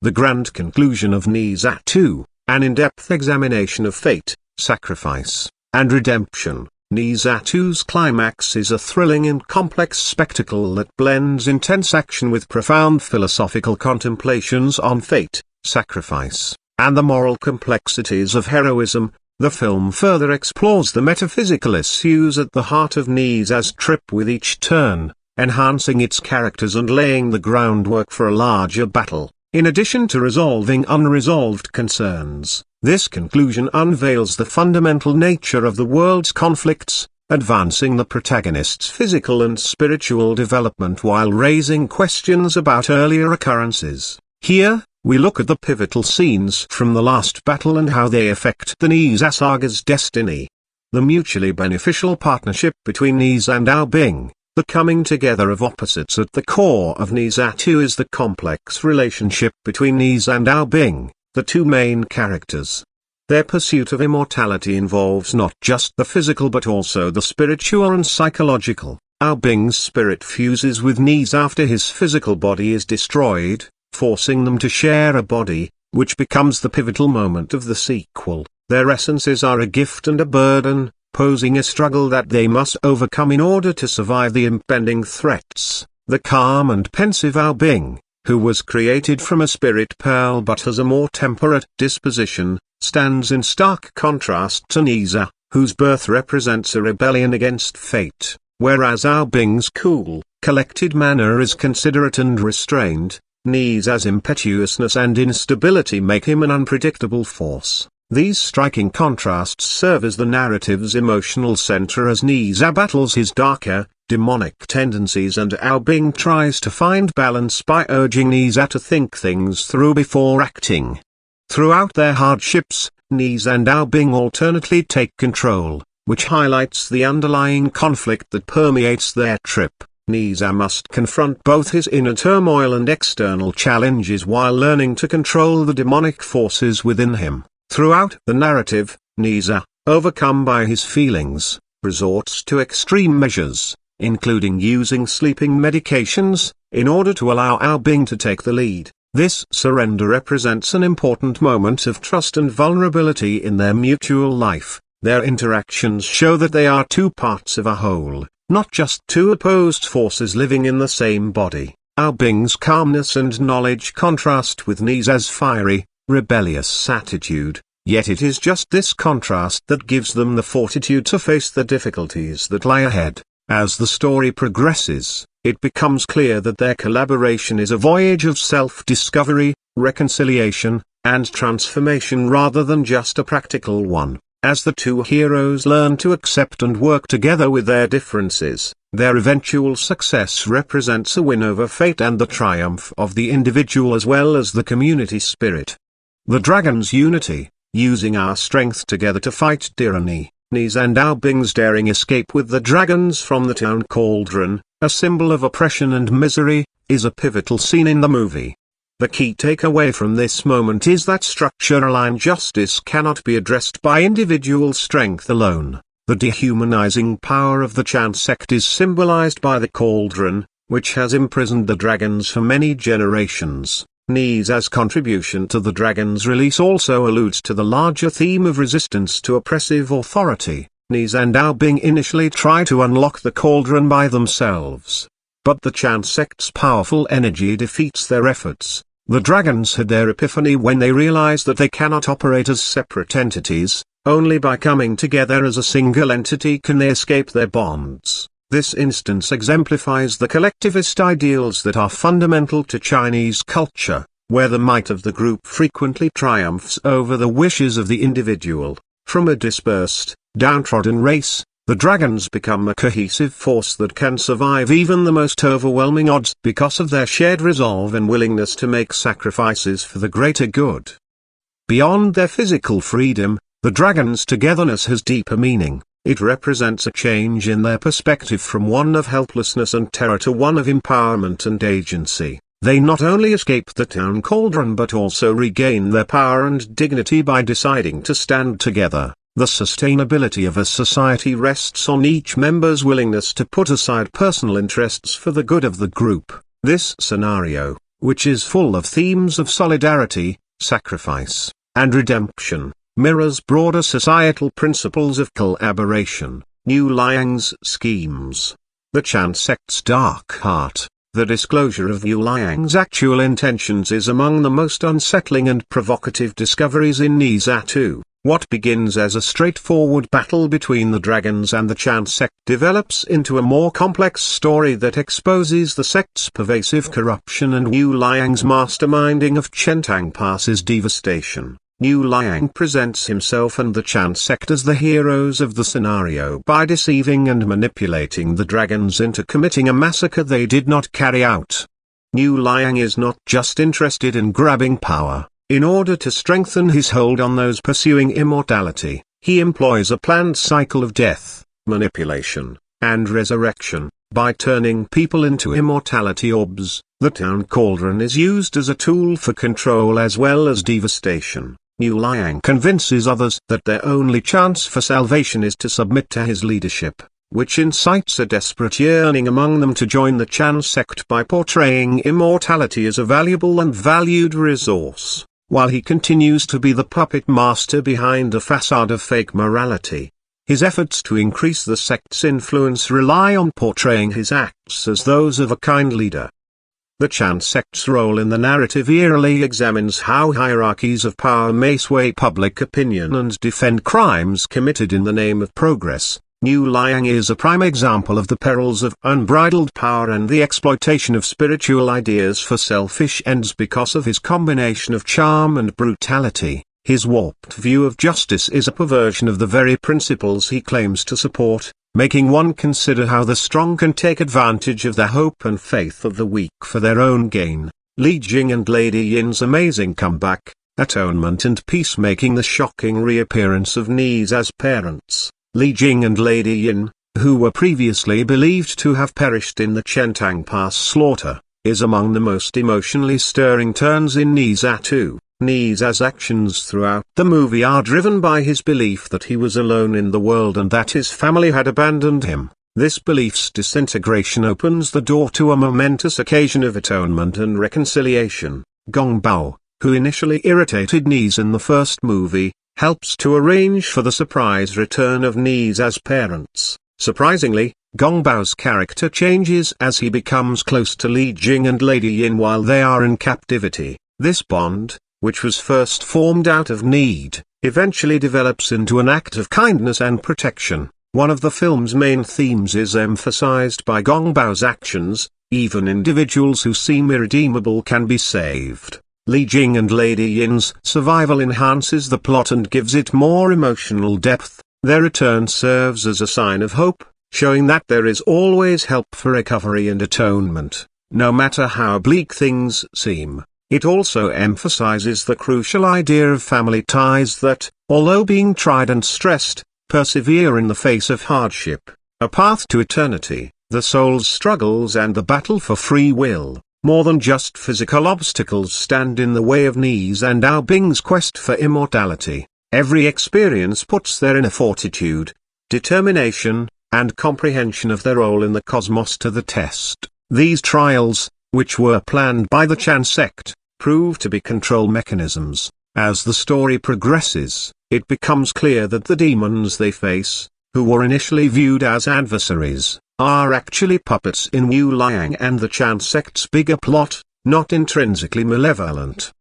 The grand conclusion of Nezha 2, an in-depth examination of fate, sacrifice, and redemption. Nezha 2's climax is a thrilling and complex spectacle that blends intense action with profound philosophical contemplations on fate, sacrifice, and the moral complexities of heroism. The film further explores the metaphysical issues at the heart of Nezha's trip with each turn, enhancing its characters and laying the groundwork for a larger battle. In addition to resolving unresolved concerns, this conclusion unveils the fundamental nature of the world's conflicts, advancing the protagonist's physical and spiritual development while raising questions about earlier occurrences. Here, we look at the pivotal scenes from the last battle and how they affect the Nezha saga's destiny. The mutually beneficial partnership between Nezha and Ao Bing. The coming together of opposites at the core of Nezha 2 is the complex relationship between Nezha and Ao Bing, the two main characters. Their pursuit of immortality involves not just the physical but also the spiritual and psychological. Ao Bing's spirit fuses with Nezha after his physical body is destroyed, forcing them to share a body, which becomes the pivotal moment of the sequel. Their essences are a gift and a burden, posing a struggle that they must overcome in order to survive the impending threats. The calm and pensive Ao Bing, who was created from a spirit pearl but has a more temperate disposition, stands in stark contrast to Nezha, whose birth represents a rebellion against fate, whereas Ao Bing's cool, collected manner is considerate and restrained. Nezha's impetuousness and instability make him an unpredictable force. These striking contrasts serve as the narrative's emotional center as Nezha battles his darker, demonic tendencies and Ao Bing tries to find balance by urging Nezha to think things through before acting. Throughout their hardships, Nezha and Ao Bing alternately take control, which highlights the underlying conflict that permeates their trip. Nezha must confront both his inner turmoil and external challenges while learning to control the demonic forces within him. Throughout the narrative, Nezha, overcome by his feelings, resorts to extreme measures, including using sleeping medications, in order to allow Ao Bing to take the lead. This surrender represents an important moment of trust and vulnerability in their mutual life. Their interactions show that they are two parts of a whole, not just two opposed forces living in the same body. Ao Bing's calmness and knowledge contrast with Nezha's fiery, rebellious attitude, yet it is just this contrast that gives them the fortitude to face the difficulties that lie ahead. As the story progresses, it becomes clear that their collaboration is a voyage of self-discovery, reconciliation, and transformation rather than just a practical one. As the two heroes learn to accept and work together with their differences, their eventual success represents a win over fate and the triumph of the individual as well as the community spirit. The Dragon's Unity, using our strength together to fight tyranny. Nezha and Ao Bing's daring escape with the dragons from the town cauldron, a symbol of oppression and misery, is a pivotal scene in the movie. The key takeaway from this moment is that structural injustice cannot be addressed by individual strength alone. The dehumanizing power of the Chan sect is symbolized by the cauldron, which has imprisoned the dragons for many generations. Nezha's contribution to the dragon's release also alludes to the larger theme of resistance to oppressive authority. Nezha and Ao Bing initially try to unlock the cauldron by themselves, but the Chan sect's powerful energy defeats their efforts. The dragons had their epiphany when they realized that they cannot operate as separate entities. Only by coming together as a single entity can they escape their bonds. This instance exemplifies the collectivist ideals that are fundamental to Chinese culture, where the might of the group frequently triumphs over the wishes of the individual. From a dispersed, downtrodden race, the dragons become a cohesive force that can survive even the most overwhelming odds because of their shared resolve and willingness to make sacrifices for the greater good. Beyond their physical freedom, the dragons' togetherness has deeper meaning. It represents a change in their perspective from one of helplessness and terror to one of empowerment and agency. They not only escape the town cauldron but also regain their power and dignity by deciding to stand together. The sustainability of a society rests on each member's willingness to put aside personal interests for the good of the group. This scenario, which is full of themes of solidarity, sacrifice, and redemption, mirrors broader societal principles of collaboration, New Liang's schemes. The Chan sect's dark heart. The disclosure of Yu Liang's actual intentions is among the most unsettling and provocative discoveries in Nezha 2. What begins as a straightforward battle between the dragons and the Chan sect develops into a more complex story that exposes the sect's pervasive corruption and Yu Liang's masterminding of Chentang Pass's devastation. Yu Liang presents himself and the Chan sect as the heroes of the scenario by deceiving and manipulating the dragons into committing a massacre they did not carry out. Yu Liang is not just interested in grabbing power. In order to strengthen his hold on those pursuing immortality, he employs a planned cycle of death, manipulation, and resurrection. By turning people into immortality orbs, the town cauldron is used as a tool for control as well as devastation. Yu Liang convinces others that their only chance for salvation is to submit to his leadership, which incites a desperate yearning among them to join the Chan sect by portraying immortality as a valuable and valued resource, while he continues to be the puppet master behind a facade of fake morality. His efforts to increase the sect's influence rely on portraying his acts as those of a kind leader. The Chan sect's role in the narrative eerily examines how hierarchies of power may sway public opinion and defend crimes committed in the name of progress. Yu Liang is a prime example of the perils of unbridled power and the exploitation of spiritual ideas for selfish ends because of his combination of charm and brutality. His warped view of justice is a perversion of the very principles he claims to support, making one consider how the strong can take advantage of the hope and faith of the weak for their own gain. Li Jing and Lady Yin's amazing comeback, atonement and peacemaking. The shocking reappearance of Nezha's parents, Li Jing and Lady Yin, who were previously believed to have perished in the Chentang Pass slaughter, is among the most emotionally stirring turns in Nezha 2. Nezha's actions throughout the movie are driven by his belief that he was alone in the world and that his family had abandoned him. This belief's disintegration opens the door to a momentous occasion of atonement and reconciliation. Gong Bao, who initially irritated Nezha in the first movie, helps to arrange for the surprise return of Nezha's parents. Surprisingly, Gong Bao's character changes as he becomes close to Li Jing and Lady Yin while they are in captivity. This bond, which was first formed out of need, eventually develops into an act of kindness and protection. One of the film's main themes is emphasized by Gong Bao's actions: even individuals who seem irredeemable can be saved. Li Jing and Lady Yin's survival enhances the plot and gives it more emotional depth. Their return serves as a sign of hope, showing that there is always help for recovery and atonement, no matter how bleak things seem. It also emphasizes the crucial idea of family ties that, although being tried and stressed, persevere in the face of hardship. A path to eternity, the soul's struggles and the battle for free will, more than just physical obstacles, stand in the way of Nezha and Ao Bing's quest for immortality. Every experience puts their inner fortitude, determination, and comprehension of their role in the cosmos to the test. These trials, which were planned by the Chan sect, prove to be control mechanisms. As the story progresses, it becomes clear that the demons they face, who were initially viewed as adversaries, are actually puppets in Yu Liang and the Chan sect's bigger plot, not intrinsically malevolent.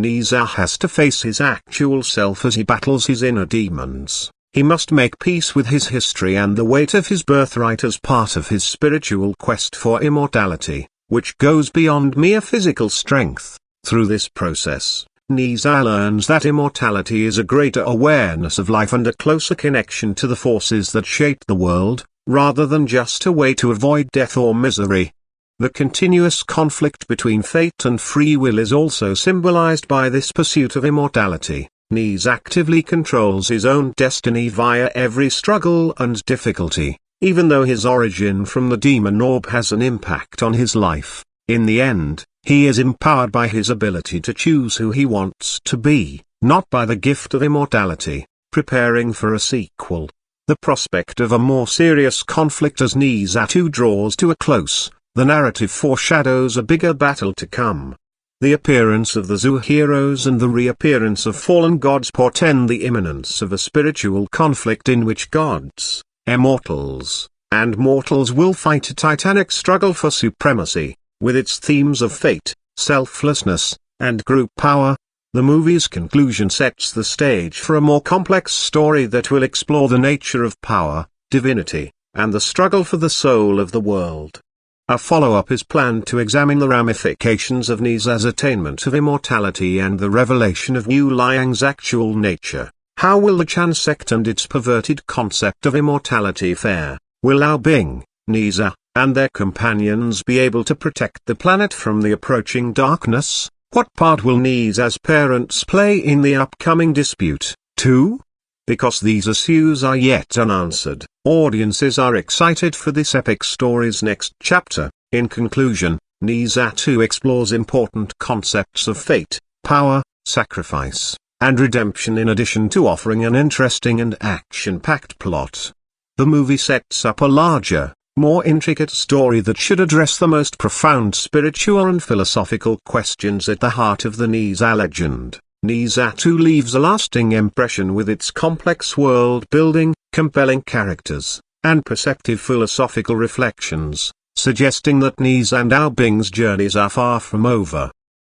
Nezha has to face his actual self as he battles his inner demons. He must make peace with his history and the weight of his birthright as part of his spiritual quest for immortality, which goes beyond mere physical strength. Through this process, Nezha learns that immortality is a greater awareness of life and a closer connection to the forces that shape the world, rather than just a way to avoid death or misery. The continuous conflict between fate and free will is also symbolized by this pursuit of immortality. Nezha actively controls his own destiny via every struggle and difficulty, even though his origin from the demon orb has an impact on his life. In the end, he is empowered by his ability to choose who he wants to be, not by the gift of immortality. Preparing for a sequel. The prospect of a more serious conflict as Nezha 2 draws to a close, the narrative foreshadows a bigger battle to come. The appearance of the Zhou heroes and the reappearance of fallen gods portend the imminence of a spiritual conflict in which gods, immortals, and mortals will fight a titanic struggle for supremacy. With its themes of fate, selflessness, and group power, the movie's conclusion sets the stage for a more complex story that will explore the nature of power, divinity, and the struggle for the soul of the world. A follow-up is planned to examine the ramifications of Nezha's attainment of immortality and the revelation of Wu Liang's actual nature. How will the Chan sect and its perverted concept of immortality fare? Will Ao Bing, Nezha, and their companions be able to protect the planet from the approaching darkness? What part will Nezha's parents play in the upcoming dispute, too? Because these issues are yet unanswered, audiences are excited for this epic story's next chapter. In conclusion, Nezha 2 explores important concepts of fate, power, sacrifice, and redemption in addition to offering an interesting and action-packed plot. The movie sets up a larger, more intricate story that should address the most profound spiritual and philosophical questions at the heart of the Nezha legend. Nezha 2 leaves a lasting impression with its complex world-building, compelling characters, and perceptive philosophical reflections, suggesting that Nezha and Ao Bing's journeys are far from over.